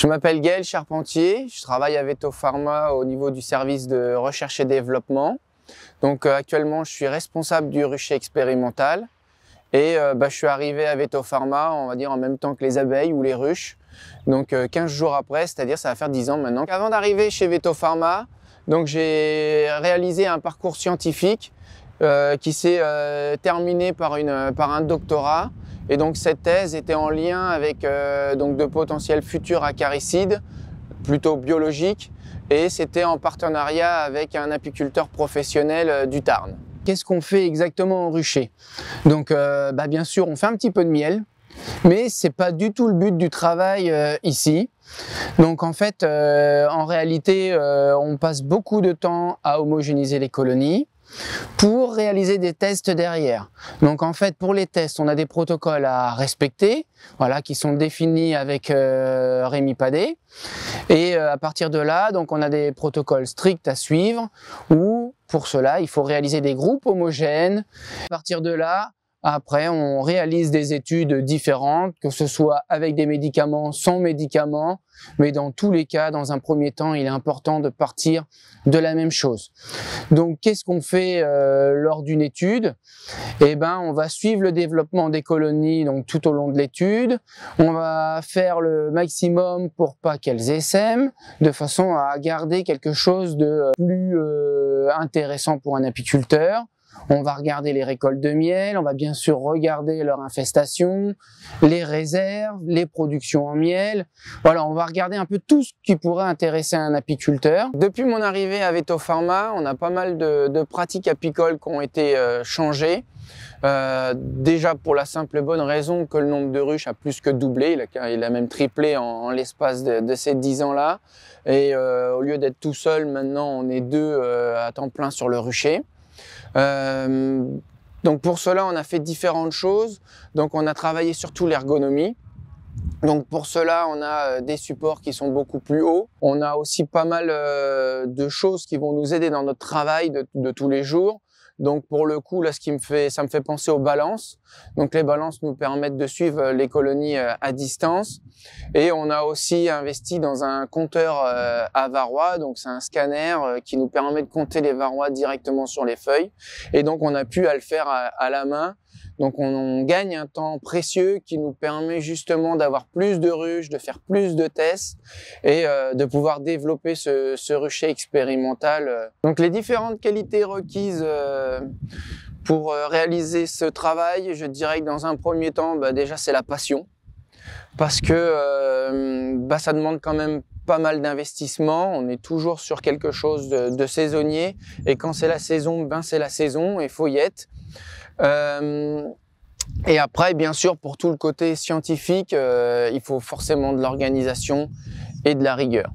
Je m'appelle Gaël Charpentier, je travaille à Veto Pharma au niveau du service de recherche et développement. Donc actuellement je suis responsable du rucher expérimental et je suis arrivé à Veto Pharma, on va dire en même temps que les abeilles ou les ruches. Donc 15 jours après, c'est-à-dire ça va faire 10 ans maintenant. Avant d'arriver chez Veto Pharma, donc j'ai réalisé un parcours scientifique qui s'est terminé par un doctorat. Et donc cette thèse était en lien avec donc de potentiels futurs acaricides, plutôt biologiques, et c'était en partenariat avec un apiculteur professionnel du Tarn. Qu'est-ce qu'on fait exactement au rucher? Donc bien sûr on fait un petit peu de miel, mais c'est pas du tout le but du travail ici. Donc en fait, en réalité, on passe beaucoup de temps à homogénéiser les colonies pour réaliser des tests derrière. Donc en fait, pour les tests, on a des protocoles à respecter, voilà, qui sont définis avec Rémi Padet. Et à partir de là, donc on a des protocoles stricts à suivre, où pour cela, il faut réaliser des groupes homogènes. À partir de là, après, on réalise des études différentes, que ce soit avec des médicaments, sans médicaments, mais dans tous les cas, dans un premier temps, il est important de partir de la même chose. Donc, qu'est-ce qu'on fait lors d'une étude? Eh ben, on va suivre le développement des colonies donc tout au long de l'étude. On va faire le maximum pour pas qu'elles essaiment, de façon à garder quelque chose de plus intéressant pour un apiculteur. On va regarder les récoltes de miel, on va bien sûr regarder leur infestation, les réserves, les productions en miel. Voilà, on va regarder un peu tout ce qui pourrait intéresser un apiculteur. Depuis mon arrivée à Veto Pharma, on a pas mal de pratiques apicoles qui ont été changées. Déjà pour la simple et bonne raison que le nombre de ruches a plus que doublé, il a même triplé en l'espace de ces 10 ans-là. Et au lieu d'être tout seul, maintenant on est deux à temps plein sur le rucher. Donc pour cela, on a fait différentes choses. Donc on a travaillé surtout l'ergonomie. Donc pour cela, on a des supports qui sont beaucoup plus hauts. On a aussi pas mal de choses qui vont nous aider dans notre travail de tous les jours. Donc pour le coup, là, ça me fait penser aux balances. Donc les balances nous permettent de suivre les colonies à distance. Et on a aussi investi dans un compteur à varroa. Donc c'est un scanner qui nous permet de compter les varrois directement sur les feuilles. Et donc on a pu le faire à la main. Donc on gagne un temps précieux qui nous permet justement d'avoir plus de ruches, de faire plus de tests et de pouvoir développer ce rucher expérimental. Donc les différentes qualités requises pour réaliser ce travail, je dirais que dans un premier temps, déjà c'est la passion. Parce que ça demande quand même pas mal d'investissement, on est toujours sur quelque chose de saisonnier et quand c'est la saison, c'est la saison, il faut y être. Et après, bien sûr, pour tout le côté scientifique, il faut forcément de l'organisation et de la rigueur.